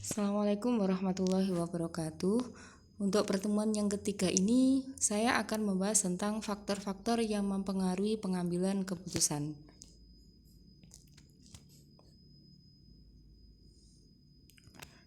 Assalamualaikum warahmatullahi wabarakatuh. Untuk pertemuan yang ketiga ini, saya akan membahas tentang faktor-faktor yang mempengaruhi pengambilan keputusan.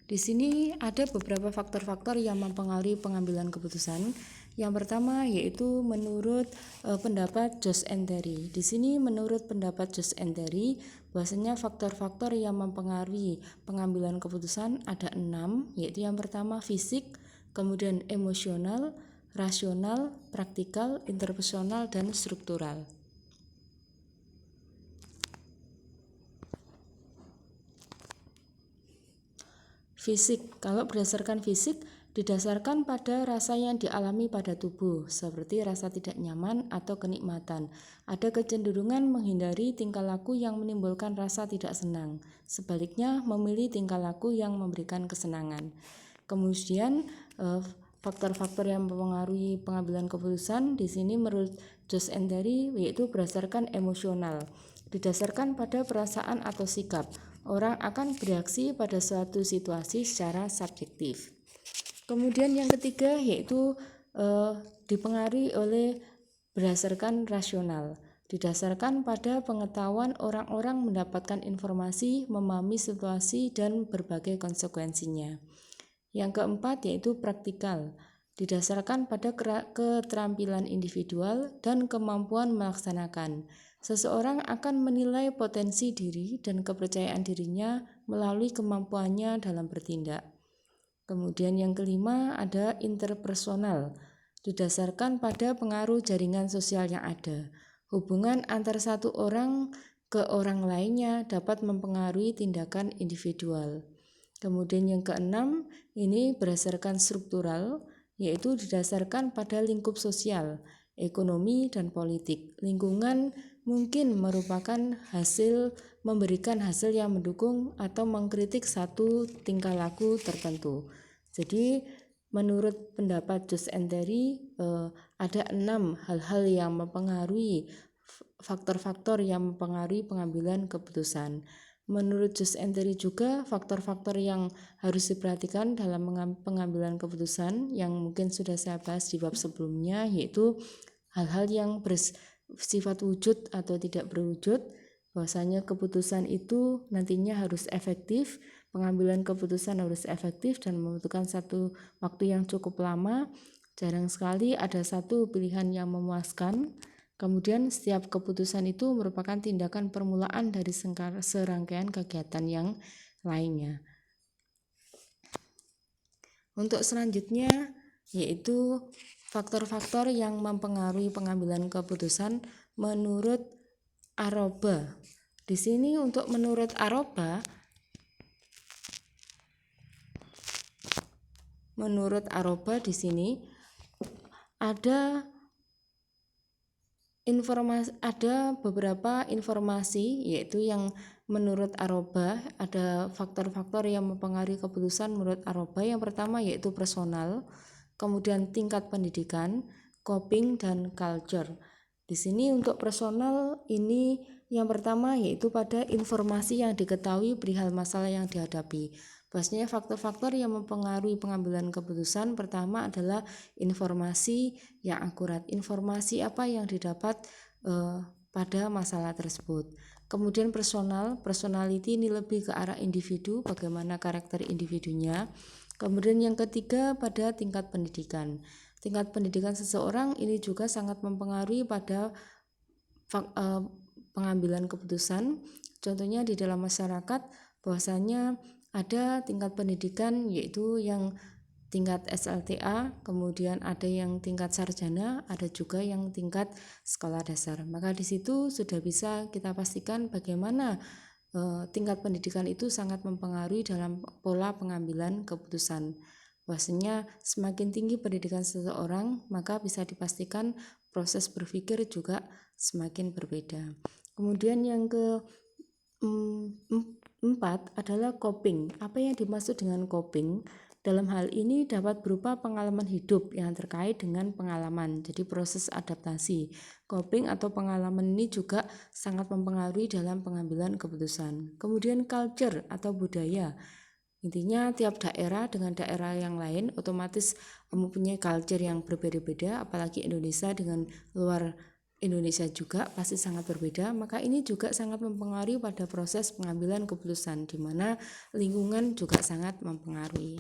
Di sini ada beberapa faktor-faktor yang mempengaruhi pengambilan keputusan. Yang pertama yaitu menurut pendapat Josh and Terry. Di sini menurut pendapat Josh and Terry, bahwasanya faktor-faktor yang mempengaruhi pengambilan keputusan ada 6, yaitu yang pertama fisik, kemudian emosional, rasional, praktikal, interpersonal, dan struktural. Fisik, kalau berdasarkan fisik, didasarkan pada rasa yang dialami pada tubuh, seperti rasa tidak nyaman atau kenikmatan. Ada kecenderungan menghindari tingkah laku yang menimbulkan rasa tidak senang. Sebaliknya, memilih tingkah laku yang memberikan kesenangan. Kemudian, faktor-faktor yang mempengaruhi pengambilan keputusan di sini menurut Josh and Terry yaitu berdasarkan emosional. Didasarkan pada perasaan atau sikap, orang akan bereaksi pada suatu situasi secara subjektif. Kemudian yang ketiga yaitu dipengaruhi oleh berdasarkan rasional. Didasarkan pada pengetahuan orang-orang mendapatkan informasi, memahami situasi, dan berbagai konsekuensinya. Yang keempat yaitu praktikal. Didasarkan pada keterampilan individual dan kemampuan melaksanakan. Seseorang akan menilai potensi diri dan kepercayaan dirinya melalui kemampuannya dalam bertindak. Kemudian yang kelima ada interpersonal. Didasarkan pada pengaruh jaringan sosial yang ada. Hubungan antar satu orang ke orang lainnya dapat mempengaruhi tindakan individual. Kemudian yang keenam ini berdasarkan struktural, yaitu didasarkan pada lingkup sosial, ekonomi, dan politik. Lingkungan mungkin memberikan hasil yang mendukung atau mengkritik satu tingkah laku tertentu. Jadi menurut pendapat Josh and Terry ada 6 hal-hal yang mempengaruhi faktor-faktor yang mempengaruhi pengambilan keputusan. Menurut Josh and Terry juga faktor-faktor yang harus diperhatikan dalam pengambilan keputusan yang mungkin sudah saya bahas di bab sebelumnya, yaitu hal-hal yang bersifat wujud atau tidak berwujud, bahwasanya keputusan itu nantinya harus efektif, pengambilan keputusan harus efektif dan membutuhkan satu waktu yang cukup lama. Jarang sekali ada satu pilihan yang memuaskan. Kemudian setiap keputusan itu merupakan tindakan permulaan dari serangkaian kegiatan yang lainnya. Untuk selanjutnya yaitu faktor-faktor yang mempengaruhi pengambilan keputusan menurut Aroba. Di sini untuk menurut Aroba di sini ada beberapa informasi, yaitu yang menurut Aroba ada faktor-faktor yang mempengaruhi keputusan menurut Aroba. Yang pertama yaitu personal, kemudian tingkat pendidikan, coping, dan culture. Di sini untuk personal ini yang pertama yaitu pada informasi yang diketahui perihal masalah yang dihadapi. Bahwasanya faktor-faktor yang mempengaruhi pengambilan keputusan pertama adalah informasi yang akurat. Informasi apa yang didapat pada masalah tersebut. Kemudian personality ini lebih ke arah individu, bagaimana karakter individunya. Kemudian yang ketiga pada tingkat pendidikan. Tingkat pendidikan seseorang ini juga sangat mempengaruhi pada pengambilan keputusan. Contohnya di dalam masyarakat bahwasanya ada tingkat pendidikan yaitu yang tingkat SLTA, kemudian ada yang tingkat sarjana, ada juga yang tingkat sekolah dasar. Maka di situ sudah bisa kita pastikan bagaimana tingkat pendidikan itu sangat mempengaruhi dalam pola pengambilan keputusan. Bahwasanya semakin tinggi pendidikan seseorang, maka bisa dipastikan proses berpikir juga semakin berbeda. Kemudian yang keempat adalah coping. Apa yang dimaksud dengan coping? Dalam hal ini dapat berupa pengalaman hidup yang terkait dengan pengalaman, jadi proses adaptasi. Coping atau pengalaman ini juga sangat mempengaruhi dalam pengambilan keputusan. Kemudian culture atau budaya. Intinya tiap daerah dengan daerah yang lain otomatis mempunyai culture yang berbeda-beda, apalagi Indonesia dengan luar Indonesia juga pasti sangat berbeda. Maka ini juga sangat mempengaruhi pada proses pengambilan keputusan, di mana lingkungan juga sangat mempengaruhi.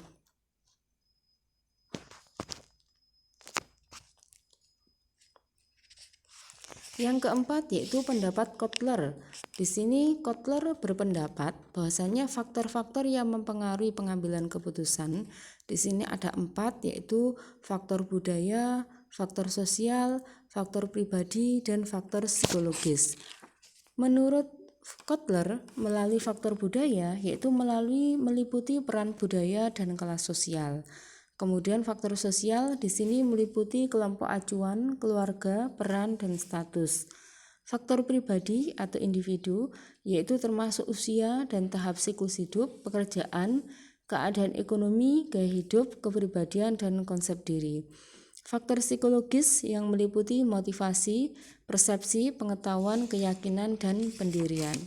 Yang keempat yaitu pendapat Kotler. Di sini Kotler berpendapat bahwasanya faktor-faktor yang mempengaruhi pengambilan keputusan di sini ada 4, yaitu faktor budaya, faktor sosial, faktor pribadi, dan faktor psikologis. Menurut Kotler, melalui faktor budaya yaitu meliputi peran budaya dan kelas sosial. Kemudian faktor sosial di sini meliputi kelompok acuan, keluarga, peran, dan status. Faktor pribadi atau individu yaitu termasuk usia dan tahap siklus hidup, pekerjaan, keadaan ekonomi, gaya hidup, kepribadian, dan konsep diri. Faktor psikologis yang meliputi motivasi, persepsi, pengetahuan, keyakinan, dan pendirian.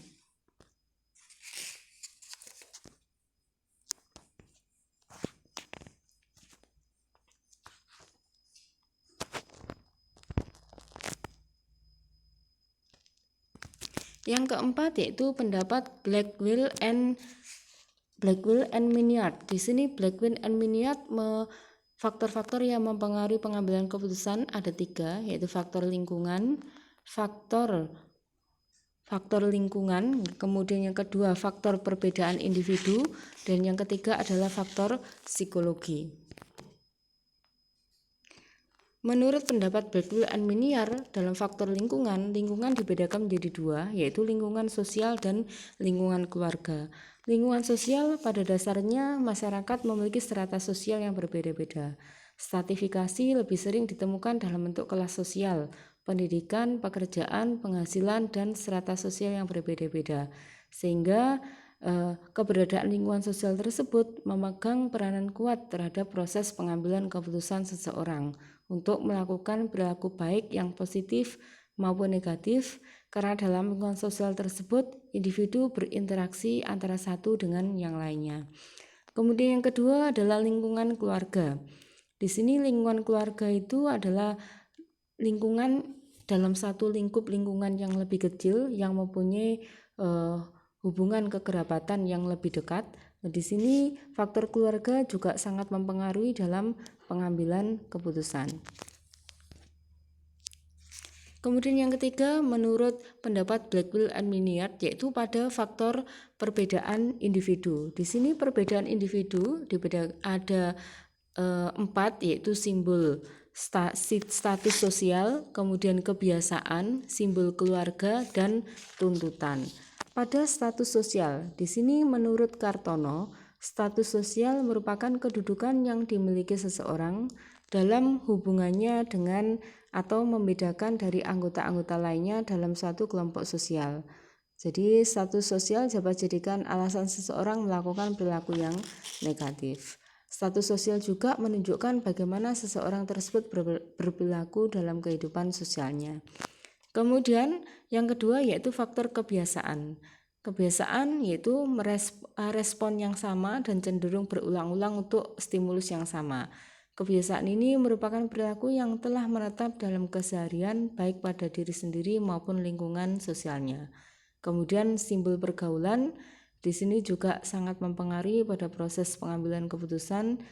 Yang keempat yaitu pendapat Blackwell and Miniart. Di sini Blackwell and Miniart faktor-faktor yang mempengaruhi pengambilan keputusan ada 3, yaitu faktor lingkungan, faktor lingkungan, kemudian yang kedua faktor perbedaan individu, dan yang ketiga adalah faktor psikologi. Menurut pendapat Blackwell and Miniart, dalam faktor lingkungan dibedakan menjadi 2, yaitu lingkungan sosial dan lingkungan keluarga. Lingkungan sosial pada dasarnya masyarakat memiliki strata sosial yang berbeda-beda. Stratifikasi lebih sering ditemukan dalam bentuk kelas sosial, pendidikan, pekerjaan, penghasilan, dan strata sosial yang berbeda-beda. Sehingga keberadaan lingkungan sosial tersebut memegang peranan kuat terhadap proses pengambilan keputusan seseorang untuk melakukan perilaku baik yang positif maupun negatif, karena dalam lingkungan sosial tersebut individu berinteraksi antara satu dengan yang lainnya. Kemudian yang kedua adalah lingkungan keluarga. Di sini lingkungan keluarga itu adalah lingkungan dalam satu lingkup lingkungan yang lebih kecil yang mempunyai hubungan kekerabatan yang lebih dekat. Di sini faktor keluarga juga sangat mempengaruhi dalam pengambilan keputusan. Kemudian yang ketiga, menurut pendapat Blackwell and Miniart, yaitu pada faktor perbedaan individu. Di sini perbedaan individu ada 4, yaitu simbol status sosial, kemudian kebiasaan, simbol keluarga, dan tuntutan. Pada status sosial, di sini menurut Kartono, status sosial merupakan kedudukan yang dimiliki seseorang dalam hubungannya dengan atau membedakan dari anggota-anggota lainnya dalam suatu kelompok sosial. Jadi status sosial dapat jadikan alasan seseorang melakukan perilaku yang negatif. Status sosial juga menunjukkan bagaimana seseorang tersebut berperilaku dalam kehidupan sosialnya. Kemudian yang kedua yaitu faktor kebiasaan. Kebiasaan yaitu respon yang sama dan cenderung berulang-ulang untuk stimulus yang sama. Kebiasaan ini merupakan perilaku yang telah menetap dalam keseharian baik pada diri sendiri maupun lingkungan sosialnya. Kemudian simbol pergaulan di sini juga sangat mempengaruhi pada proses pengambilan keputusan,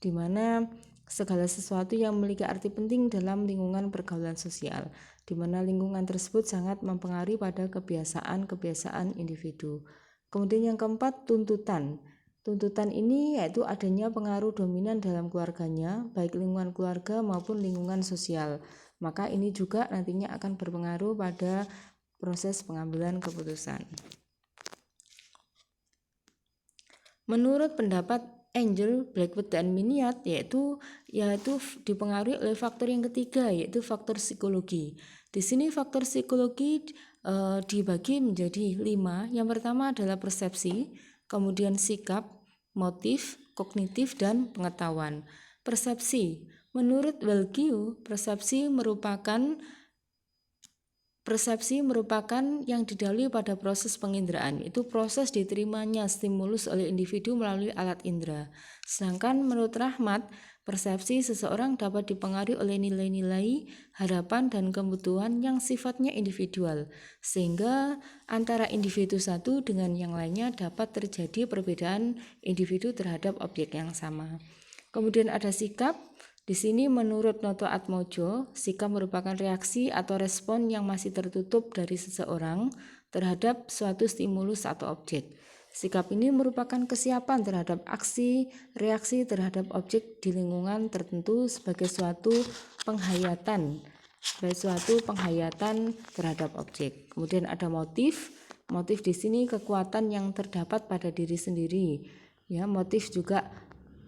di mana segala sesuatu yang memiliki arti penting dalam lingkungan pergaulan sosial, di mana lingkungan tersebut sangat mempengaruhi pada kebiasaan individu. Kemudian yang keempat, tuntutan. Tuntutan ini yaitu adanya pengaruh dominan dalam keluarganya, baik lingkungan keluarga maupun lingkungan sosial. Maka ini juga nantinya akan berpengaruh pada proses pengambilan keputusan. Menurut pendapat Angel, Blackwood, dan Miniart yaitu dipengaruhi oleh faktor yang ketiga, yaitu faktor psikologi. Di sini faktor psikologi dibagi menjadi 5. Yang pertama adalah persepsi, kemudian sikap, motif, kognitif, dan pengetahuan. Persepsi, menurut Walgiu, persepsi merupakan Persepsi merupakan yang didahului pada proses penginderaan, itu proses diterimanya stimulus oleh individu melalui alat indera. Sedangkan menurut Rahmat, persepsi seseorang dapat dipengaruhi oleh nilai-nilai, harapan, dan kebutuhan yang sifatnya individual, sehingga antara individu satu dengan yang lainnya dapat terjadi perbedaan individu terhadap objek yang sama. Kemudian ada sikap. Di sini menurut Noto Atmojo, sikap merupakan reaksi atau respon yang masih tertutup dari seseorang terhadap suatu stimulus atau objek. Sikap ini merupakan kesiapan terhadap aksi, reaksi terhadap objek di lingkungan tertentu sebagai suatu penghayatan terhadap objek. Kemudian ada motif. Motif di sini kekuatan yang terdapat pada diri sendiri. Ya,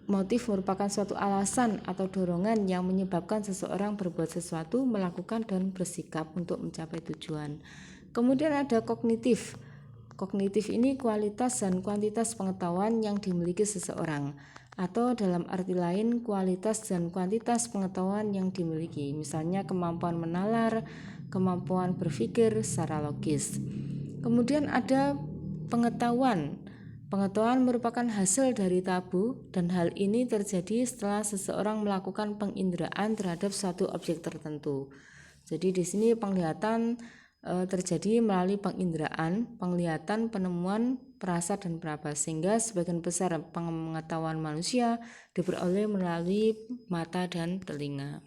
Motif merupakan suatu alasan atau dorongan yang menyebabkan seseorang berbuat sesuatu, melakukan, dan bersikap untuk mencapai tujuan. Kemudian ada kognitif. Kognitif ini kualitas dan kuantitas pengetahuan yang dimiliki seseorang, atau dalam arti lain kualitas dan kuantitas pengetahuan yang dimiliki, misalnya kemampuan menalar, kemampuan berpikir secara logis. Kemudian ada pengetahuan. Pengetahuan merupakan hasil dari tabu, dan hal ini terjadi setelah seseorang melakukan penginderaan terhadap suatu objek tertentu. Jadi di sini penglihatan terjadi melalui penginderaan, penglihatan, penemuan, perasa, dan peraba, sehingga sebagian besar pengetahuan manusia diperoleh melalui mata dan telinga.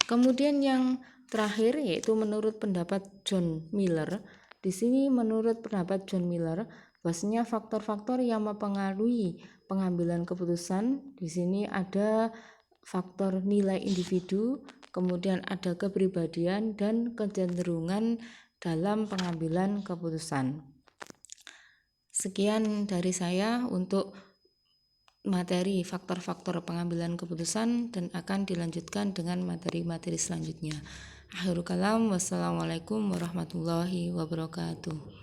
Kemudian yang terakhir yaitu menurut pendapat John Miller. Di sini menurut pendapat John Miller, bahwasanya faktor-faktor yang mempengaruhi pengambilan keputusan, di sini ada faktor nilai individu, kemudian ada kepribadian dan kecenderungan dalam pengambilan keputusan. Sekian dari saya untuk materi faktor-faktor pengambilan keputusan, dan akan dilanjutkan dengan materi-materi selanjutnya. Akhirul kalam, wassalamualaikum warahmatullahi wabarakatuh.